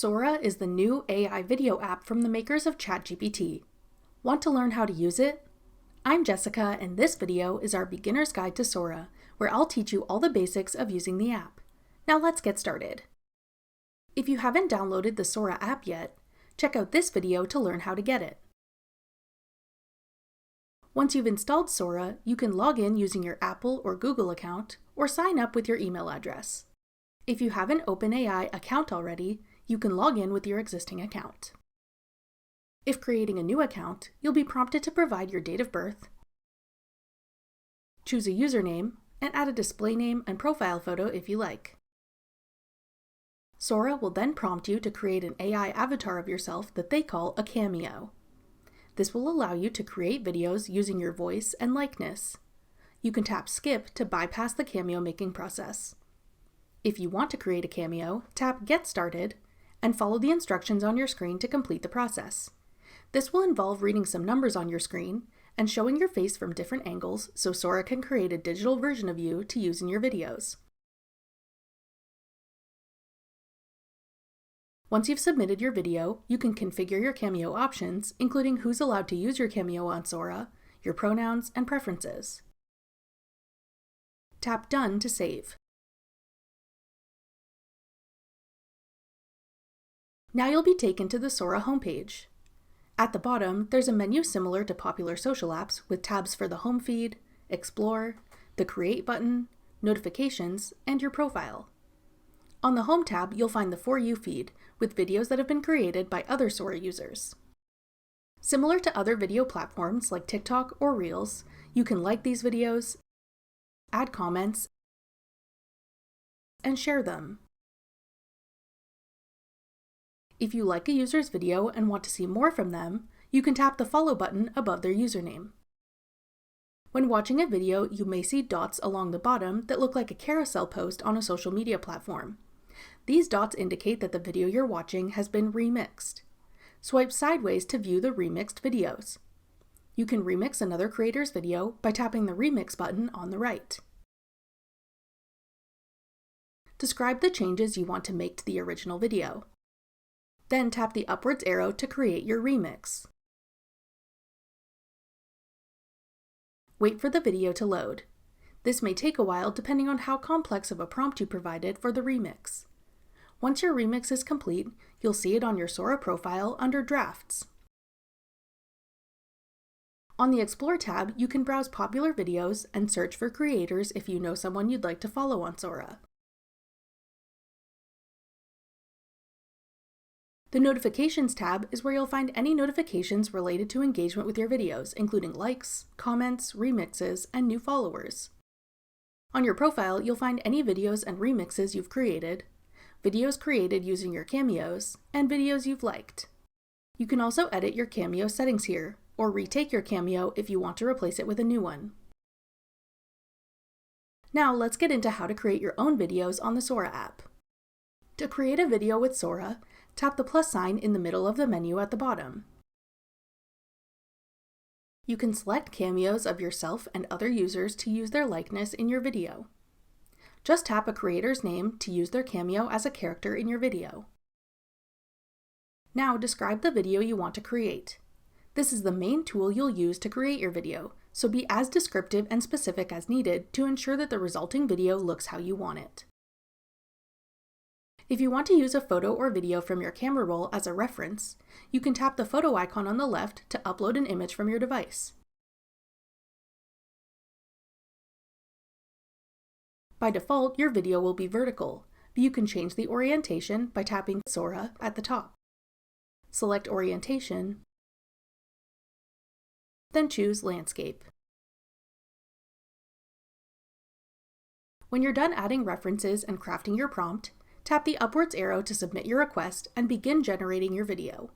Sora is the new AI video app from the makers of ChatGPT. Want to learn how to use it? I'm Jessica, and this video is our beginner's guide to Sora, where I'll teach you all the basics of using the app. Now let's get started. If you haven't downloaded the Sora app yet, check out this video to learn how to get it. Once you've installed Sora, you can log in using your Apple or Google account, or sign up with your email address. If you have an OpenAI account already, you can log in with your existing account. If creating a new account, you'll be prompted to provide your date of birth, choose a username, and add a display name and profile photo if you like. Sora will then prompt you to create an AI avatar of yourself that they call a Cameo. This will allow you to create videos using your voice and likeness. You can tap Skip to bypass the Cameo making process. If you want to create a Cameo, tap Get Started and follow the instructions on your screen to complete the process. This will involve reading some numbers on your screen and showing your face from different angles so Sora can create a digital version of you to use in your videos. Once you've submitted your video, you can configure your Cameo options, including who's allowed to use your Cameo on Sora, your pronouns, and preferences. Tap Done to save. Now you'll be taken to the Sora homepage. At the bottom, there's a menu similar to popular social apps with tabs for the home feed, Explore, the Create button, Notifications, and your profile. On the Home tab, you'll find the For You feed with videos that have been created by other Sora users. Similar to other video platforms like TikTok or Reels, you can like these videos, add comments, and share them. If you like a user's video and want to see more from them, you can tap the follow button above their username. When watching a video, you may see dots along the bottom that look like a carousel post on a social media platform. These dots indicate that the video you're watching has been remixed. Swipe sideways to view the remixed videos. You can remix another creator's video by tapping the Remix button on the right. Describe the changes you want to make to the original video. Then tap the upwards arrow to create your remix. Wait for the video to load. This may take a while depending on how complex of a prompt you provided for the remix. Once your remix is complete, you'll see it on your Sora profile under Drafts. On the Explore tab, you can browse popular videos and search for creators if you know someone you'd like to follow on Sora. The Notifications tab is where you'll find any notifications related to engagement with your videos, including likes, comments, remixes, and new followers. On your profile, you'll find any videos and remixes you've created, videos created using your cameos, and videos you've liked. You can also edit your Cameo settings here, or retake your Cameo if you want to replace it with a new one. Now let's get into how to create your own videos on the Sora app. To create a video with Sora, tap the plus sign in the middle of the menu at the bottom. You can select cameos of yourself and other users to use their likeness in your video. Just tap a creator's name to use their cameo as a character in your video. Now describe the video you want to create. This is the main tool you'll use to create your video, so be as descriptive and specific as needed to ensure that the resulting video looks how you want it. If you want to use a photo or video from your camera roll as a reference, you can tap the photo icon on the left to upload an image from your device. By default, your video will be vertical, but you can change the orientation by tapping Sora at the top. Select Orientation, then choose Landscape. When you're done adding references and crafting your prompt, tap the upwards arrow to submit your request and begin generating your video.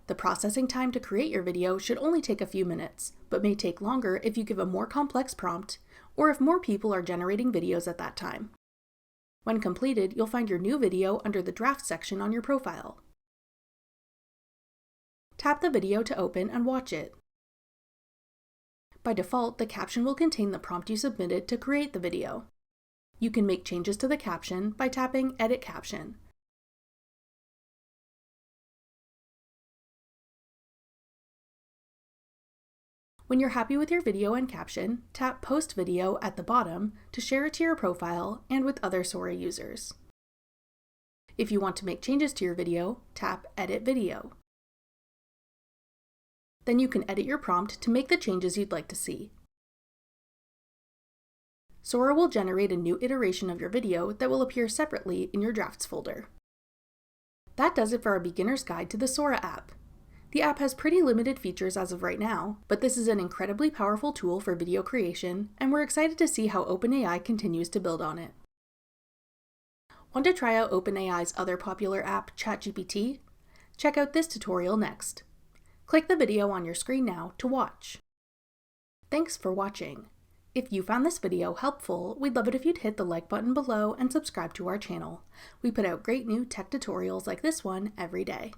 The processing time to create your video should only take a few minutes, but may take longer if you give a more complex prompt or if more people are generating videos at that time. When completed, you'll find your new video under the Draft section on your profile. Tap the video to open and watch it. By default, the caption will contain the prompt you submitted to create the video. You can make changes to the caption by tapping Edit Caption. When you're happy with your video and caption, tap Post Video at the bottom to share it to your profile and with other Sora users. If you want to make changes to your video, tap Edit Video. Then you can edit your prompt to make the changes you'd like to see. Sora will generate a new iteration of your video that will appear separately in your Drafts folder. That does it for our beginner's guide to the Sora app. The app has pretty limited features as of right now, but this is an incredibly powerful tool for video creation, and we're excited to see how OpenAI continues to build on it. Want to try out OpenAI's other popular app, ChatGPT? Check out this tutorial next. Click the video on your screen now to watch. Thanks for watching. If you found this video helpful, we'd love it if you'd hit the like button below and subscribe to our channel. We put out great new tech tutorials like this one every day.